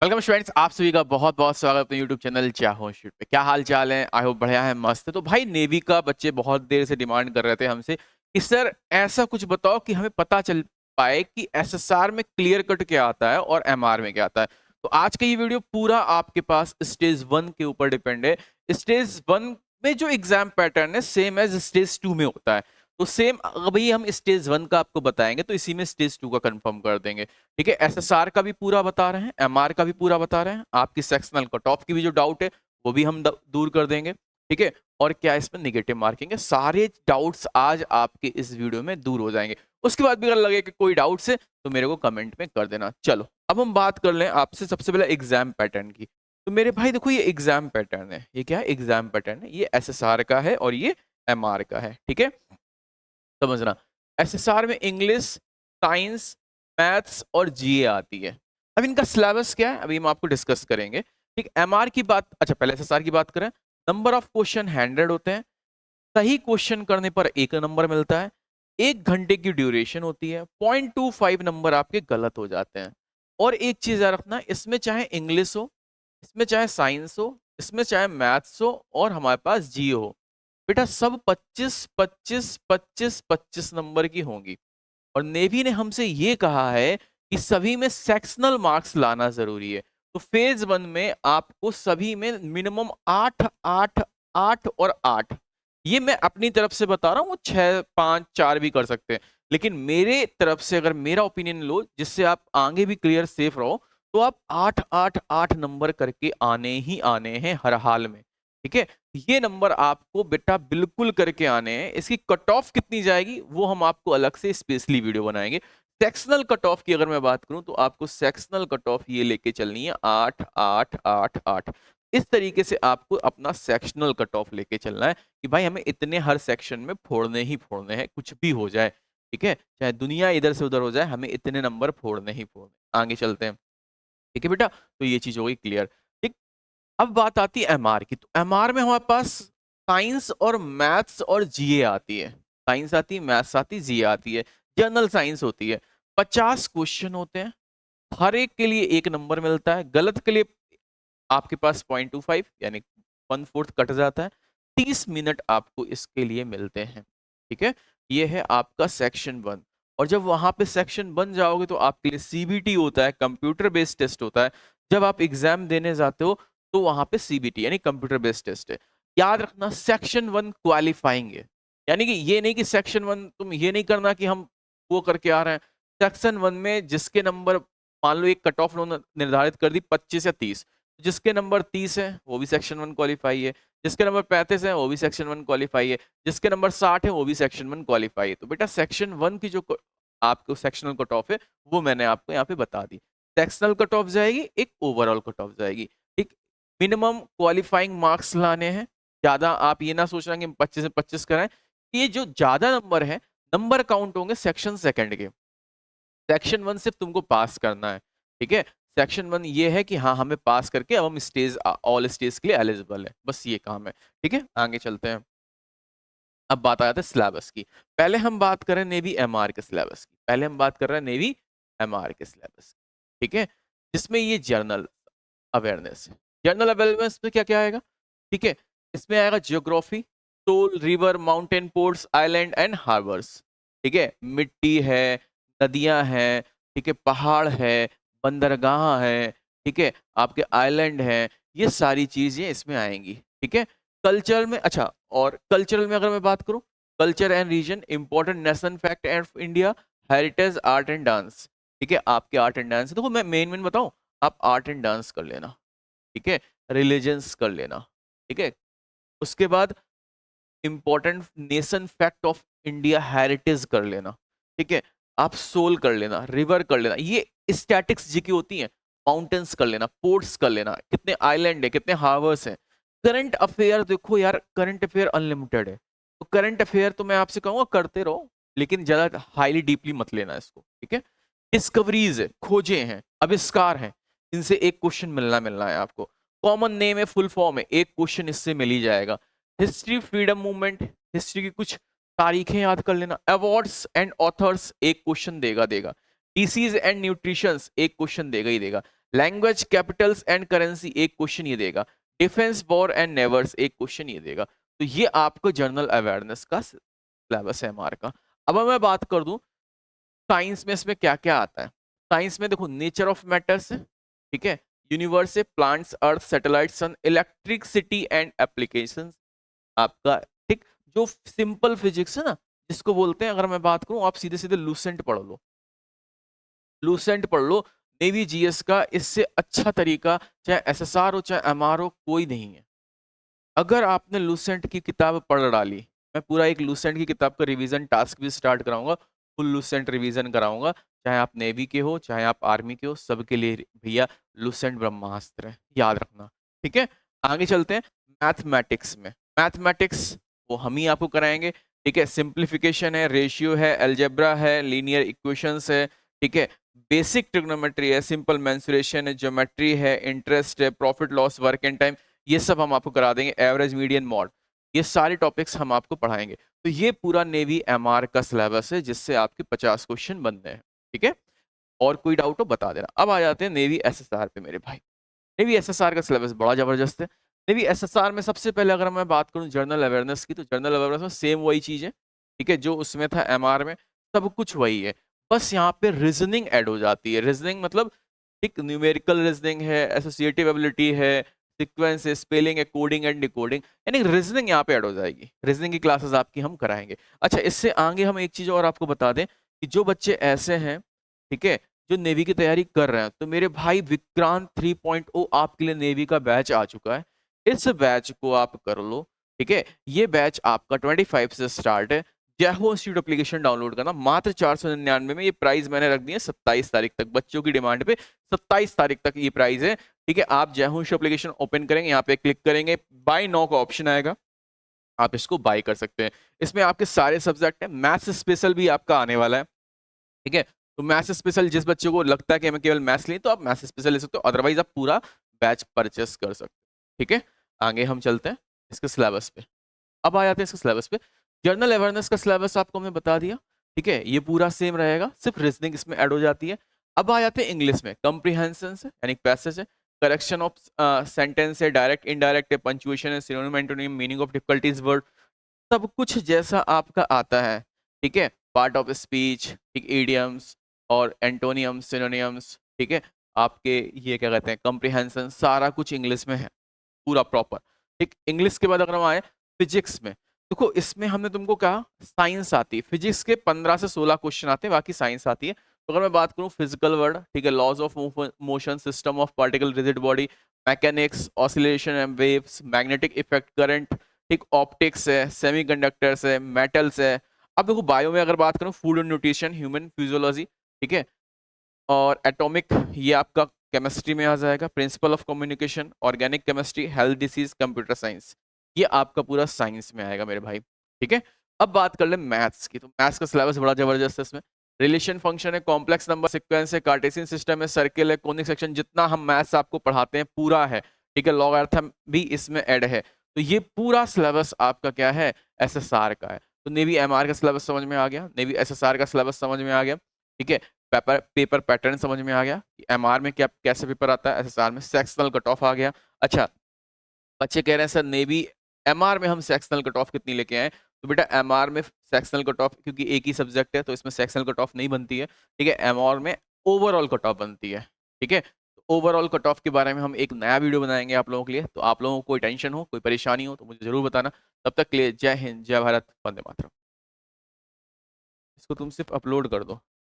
Welcome students, आप सभी का बहुत बहुत स्वागत अपने यूट्यूब चैनल चाहो शूट पे। क्या हाल चाल है? आई होप बढ़िया है, मस्त है। तो भाई नेवी का बच्चे बहुत देर से डिमांड कर रहे थे हमसे कि सर ऐसा कुछ बताओ कि हमें पता चल पाए कि एसएसआर में क्लियर कट क्या आता है और एमआर में क्या आता है। तो आज का ये वीडियो पूरा आपके पास स्टेज 1 के ऊपर डिपेंड है। स्टेज 1 में जो एग्जाम पैटर्न है सेम एज स्टेज 2 में होता है। तो सेम अभी हम स्टेज 1 का आपको बताएंगे, तो इसी में स्टेज 2 का कंफर्म कर देंगे। ठीक है, एसएसआर का भी पूरा बता रहे हैं, एमआर का भी पूरा बता रहे हैं, आपकी सेक्शनल कट ऑफ की भी जो डाउट है वो भी हम दूर कर देंगे। ठीक है, और क्या इसमें निगेटिव मार्किंग है, सारे डाउट्स आज आपके इस वीडियो में दूर हो जाएंगे। उसके बाद भी अगर लगे कि कोई डाउट्स है तो मेरे को कमेंट में कर देना। चलो अब हम बात कर लें आपसे सबसे पहले एग्जाम पैटर्न की। तो मेरे भाई देखो, ये एग्जाम पैटर्न है। ये क्या है? एग्जाम पैटर्न है। ये एसएसआर का है और ये एमआर का है। ठीक है, समझना। एसएसआर में इंग्लिश, साइंस, मैथ्स और जीए आती है। अब इनका सिलेबस क्या है अभी हम आपको डिस्कस करेंगे। ठीक, एमआर की बात, अच्छा पहले एसएसआर की बात करें। नंबर ऑफ क्वेश्चन 100 होते हैं। सही क्वेश्चन करने पर 1 नंबर मिलता है। 1 घंटे की ड्यूरेशन होती है। 0.25 नंबर आपके गलत हो जाते हैं। और एक चीज याद रखना, इसमें चाहे इंग्लिश हो, इसमें चाहे साइंस हो, इसमें चाहे मैथ्स हो और हमारे पास जीए हो, बेटा सब 25 25 25 25 नंबर की होंगी। और नेवी ने हमसे ये कहा है कि सभी में सेक्शनल मार्क्स लाना जरूरी है। तो फेज 1 में आपको सभी में मिनिमम 8 8 8 और 8, ये मैं अपनी तरफ से बता रहा हूँ। वो 6 5 4 भी कर सकते हैं, लेकिन मेरे तरफ से अगर मेरा ओपिनियन लो जिससे आप आगे भी क्लियर सेफ रहो, तो आप 8 8 8 नंबर करके आने ही आने हैं हर हाल में। ठीक है, ये नंबर आपको बेटा बिल्कुल करके आने हैं। इसकी कट ऑफ कितनी जाएगी वो हम आपको अलग से स्पेशली वीडियो बनाएंगे। सेक्शनल कट ऑफ की अगर मैं बात करूं तो आपको सेक्शनल कट ऑफ ये लेके चलनी है 8 8 8 8। इस तरीके से आपको अपना सेक्शनल कट ऑफ लेके चलना है कि भाई हमें इतने हर सेक्शन में फोड़ने ही फोड़ने हैं, कुछ भी हो जाए। ठीक है, चाहे दुनिया इधर से उधर हो जाए, हमें इतने नंबर फोड़ने ही फोड़ने। आगे चलते हैं। ठीक है बेटा, तो ये चीज हो गई क्लियर। ठीक, अब बात आती है एमआर की। तो एमआर में हमारे पास साइंस और मैथ्स और जीए आती है। साइंस आती है, मैथ्स आती है, जीए आती है। जनरल साइंस होती है। 50 क्वेश्चन होते हैं। हर एक के लिए 1 नंबर मिलता है। गलत के लिए आपके पास 0.25 यानी 1/4 कट जाता है। 30 मिनट आपको इसके लिए मिलते हैं। ठीक है, ये है आपका सेक्शन 1। और जब वहां पे सेक्शन बन जाओगे तो आपके लिए सीबीटी होता है, कंप्यूटर बेस्ड टेस्ट होता है। जब आप एग्जाम देने जाते हो तो वहां पे सीबीटी यानी कंप्यूटर बेस्ड टेस्ट है। याद रखना, सेक्शन 1 क्वालिफाइंग है। यानी कि ये नहीं कि सेक्शन 1 तुम ये नहीं करना कि हम वो करके आ रहे हैं। सेक्शन 1 में जिसके नंबर, मान लो एक कट ऑफ निर्धारित कर दी 25 या 30, जिसके नंबर 30 है वो भी सेक्शन 1 क्वालिफाई है। जिसके नंबर 35 है वो भी सेक्शन 1 क्वालिफाई है। जिसके नंबर 60 है वो भी सेक्शन 1 क्वालिफाई है। तो बेटा सेक्शन 1 की जो आपको सेक्शनल कट ऑफ है वो मैंने आपको यहाँ पे बता दी। सेक्शनल कट ऑफ जाएगी, एक ओवरऑल कट ऑफ जाएगी। ठीक, मिनिमम क्वालिफाइंग मार्क्स लाने हैं। ज्यादा आप ये ना सोचना कि 25 से 25 कराएं। ये जो ज्यादा नंबर है, नंबर काउंट होंगे सेक्शन सेकंड के। सेक्शन 1 सिर्फ तुमको पास करना है। ठीक है, सेक्शन 1 ये है कि हाँ हमें पास करके अब हम स्टेज, ऑल स्टेज के लिए एलिजिबल है, बस ये काम है। ठीक है, आगे चलते हैं। अब बात आ जाता है सिलेबस की। पहले हम बात करें नेवी एमआर के सिलेबस की। पहले हम बात कर रहे हैं नेवी एमआर के सिलेबस की। ठीक है, जिसमें ये जर्नल अवेयरनेस है। जनरल अवेयरनेस में क्या क्या आएगा? ठीक है, इसमें आएगा geography, soil, river, mountain, ports, island and harbours. ठीक है, मिट्टी है, नदियां हैं, ठीक है, पहाड़ है, बंदरगाह है, ठीक है, आपके आइलैंड है, ये सारी चीजें इसमें आएंगी। ठीक है, कल्चर में, अच्छा और कल्चरल में अगर मैं बात करूं, culture and region, important national fact and India, heritage, art and dance. ठीक है, आपके आर्ट एंड डांस देखो, मैं मेन मेन बताऊं, आप आर्ट एंड डांस कर लेना। ठीक है, रिलीजन्स कर लेना। ठीक है, उसके बाद important nation fact of India, heritage कर लेना। ठीक है, आप सोल कर लेना, रिवर कर लेना, ये स्टैटिक्स जी की होती हैं। माउंटेन्स कर लेना, पोर्ट्स कर लेना, कितने आइलैंड है, कितने हार्बर्स हैं। करंट अफेयर देखो यार, करंट अफेयर अनलिमिटेड है। तो करंट अफेयर तो मैं आपसे कहूंगा करते रहो, लेकिन ज्यादा हाईली डीपली मत लेना इसको। ठीक है, डिस्कवरीज है, खोजें हैं, आविष्कार हैं, इनसे एक क्वेश्चन मिलना मिलना है आपको। कॉमन नेम है, फुल फॉर्म है, एक क्वेश्चन इससे मिल ही जाएगा। हिस्ट्री, फ्रीडम मूवमेंट, हिस्ट्री की कुछ तारीखें याद कर लेना। अवार्ड्स एंड ऑथर्स, एक क्वेश्चन देगा देगा। डिसीज एंड न्यूट्रिशंस, एक क्वेश्चन देगा ही देगा। लैंग्वेज, कैपिटल्स एंड करेंसी एक क्वेश्चन ये देगा, डिफेंस, वॉर एंड नेवर्स एक क्वेश्चन ये देगा। तो ये आपको जनरल अवेयरनेस का सिलेबस है हमारे का। अब मैं बात कर दूं साइंस में इसमें क्या क्या आता है। साइंस में देखो नेचर ऑफ मैटर्स है, ठीक है, यूनिवर्स है, plants, earth, satellite, sun, electricity and applications आपका, ठीक। जो सिंपल फिजिक्स है ना, जिसको बोलते हैं, अगर मैं बात करूं आप सीधे सीधे लूसेंट पढ़ लो, लूसेंट पढ़ लो। नेवी जीएस का इससे अच्छा तरीका चाहे एसएसआर हो चाहे एमआर हो कोई नहीं है। अगर आपने लूसेंट की किताब पढ़ डाली, मैं पूरा एक लूसेंट की किताब का रिवीजन टास्क भी स्टार्ट कराऊंगा, फुल लूसेंट रिवीजन कराऊंगा, चाहे आप नेवी के हो चाहे आप आर्मी के हो, सबके लिए भैया लूसेंट ब्रह्मास्त्र है, याद रखना, ठीक है। आगे चलते हैं मैथमेटिक्स में। मैथमेटिक्स वो हम ही आपको कराएंगे, ठीक है। सिंप्लीफिकेशन है, रेशियो है, अलजेब्रा है, लीनियर इक्वेशंस है, ठीक है। बेसिक ट्रिग्नोमेट्री है, सिंपल मेंसुरेशन है, ज्योमेट्री है, इंटरेस्ट है, profit loss, work and time, ये सब हम आपको करा देंगे, एवरेज, मीडियन, मॉड, ये सारे टॉपिक्स हम आपको पढ़ाएंगे। तो ये पूरा नेवी एमआर का सिलेबस है जिससे आपके 50 क्वेश्चन बनते हैं, ठीक है। और कोई डाउट हो बता देना। अब आ जाते हैं नेवी एसएसआर पे मेरे भाई। नेवी एसएसआर का सिलेबस बड़ा जबरदस्त है। नेवी एसएसआर में सबसे पहले अगर मैं बात करूं जनरल अवेयरनेस की, तो जनरल अवेयरनेस में सेम वही चीज है, ठीक है, जो उसमें था एमआर में, सब कुछ वही है। बस यहाँ पे रीजनिंग ऐड हो जाती है। रीजनिंग मतलब एक न्यूमेरिकल रीजनिंग है, एसोसिएटिव एबिलिटी है, सीक्वेंस है, स्पेलिंग है, कोडिंग एंड डिकोडिंग, यानी रीजनिंग यहाँ पे ऐड हो जाएगी। रीजनिंग की क्लासेस आपकी हम कराएंगे। अच्छा, इससे आगे हम एक चीज और आपको बता दें कि जो बच्चे ऐसे हैं, ठीक है, जो नेवी की तैयारी कर रहे हैं, तो मेरे भाई विक्रांत 3.0 आपके लिए नेवी का बैच आ चुका है। इस बैच को आप कर लो, ठीक है। ये बैच आपका 25 से स्टार्ट है। जयहो इंस्टीट्यूट एप्लीकेशन डाउनलोड करना, मात्र 499 में। ये प्राइस मैंने रख दिया 27 तारीख तक, बच्चों की डिमांड पे 27 तारीख तक ये प्राइस है, ठीक है। आप जयहो इंस्टीट्यूट एप्लीकेशन ओपन करेंगे, यहाँ पे क्लिक करेंगे, बाय नाउ का ऑप्शन आएगा, आप इसको बाय कर सकते हैं। इसमें आपके सारे सब्जेक्ट हैं, मैथ्स स्पेशल भी आपका आने वाला है, ठीक है। तो मैथ्स स्पेशल जिस बच्चे को लगता है कि मैं केवल मैथ्स लें, तो आप मैथ्स स्पेशल ले सकते हो, अदरवाइज आप पूरा बैच परचेस कर सकते हो, ठीक है। आगे हम चलते हैं इसके सिलेबस पे। अब आ जाते हैं इसके सिलेबस पे। जनरल अवेयरनेस का सिलेबस आपको हमने बता दिया, ठीक है, ये पूरा सेम रहेगा, सिर्फ रीजनिंग इसमें ऐड हो जाती है। अब आ जाते हैं इंग्लिश में। कॉम्प्रिहेंशन है यानी पैसेज है, करेक्शन ऑफ सेंटेंस है, डायरेक्ट इनडायरेक्ट है, पंचुएशन है, synonym antonym, meaning of difficulties word, सब कुछ जैसा आपका आता है, ठीक है। पार्ट ऑफ स्पीच, ठीक, इडियम्स और एंटोनियम्स, सिनोनियम्स, ठीक है। आपके ये क्या कहते हैं कॉम्प्रिहेंशन, सारा कुछ इंग्लिश में है, पूरा प्रॉपर, ठीक। इंग्लिश के बाद अगर हम आए फिजिक्स में, देखो इसमें हमने तुमको कहा साइंस आती है, फिजिक्स के 15 से 16 क्वेश्चन आते हैं, बाकी साइंस आती है। तो अगर मैं बात करूं फिजिकल वर्ड, ठीक है, laws of motion, system of particle, rigid body, mechanics, oscillation and waves, magnetic effect, current, ठीक, ऑप्टिक्स है, सेमीकंडक्टर्स है, मेटल्स है। अब देखो बायो में अगर बात करूं food and nutrition, human physiology, ठीक है, और एटॉमिक, ये आपका केमिस्ट्री में आ जाएगा, principle of communication, organic chemistry, health disease, computer science, ये आपका पूरा साइंस में आएगा मेरे भाई, ठीक है। अब बात कर ले मैथ्स की, तो मैथ्स का सिलेबस बड़ा जबरदस्त है इसमें। रिलेशन फंक्शन है, कॉम्प्लेक्स नंबर सीक्वेंस है, कार्टेशियन सिस्टम है, सर्किल है, कोनिक सेक्शन, जितना हम मैथ्स आपको पढ़ाते हैं पूरा है, ठीक है। लॉगरिथम भी इसमें ऐड है। तो ये पूरा सिलेबस आपका क्या है, एसएसआर का है। तो नेवी एमआर का सिलेबस समझ में आ गया, नेवी एसएसआर का सिलेबस समझ में आ गया, ठीक है। पेपर पैटर्न समझ में आ गया कि एमआर में क्या कैसे पेपर आता है, एसएसआर में सेक्शनल कट ऑफ आ गया। अच्छा, बच्चे कह रहे हैं सर नेवी एमआर में हम सेक्शनल कट ऑफ कितनी लेके आए, तो बेटा एमआर में सेक्शनल कट ऑफ, क्योंकि एक ही सब्जेक्ट है तो इसमें सेक्शनल कट ऑफ नहीं बनती है, ठीक है। एमआर में ओवरऑल कट ऑफ बनती है, ठीक है। ओवरऑल कट ऑफ के बारे में हम एक नया वीडियो बनाएंगे आप लोगों के लिए, तो आप लोगों को कोई टेंशन हो, कोई परेशानी हो तो मुझे जरूर बताना। तब तक के लिए जय हिंद, जय भारत, वंदे मातरम। इसको तुम सिर्फ अपलोड कर दो।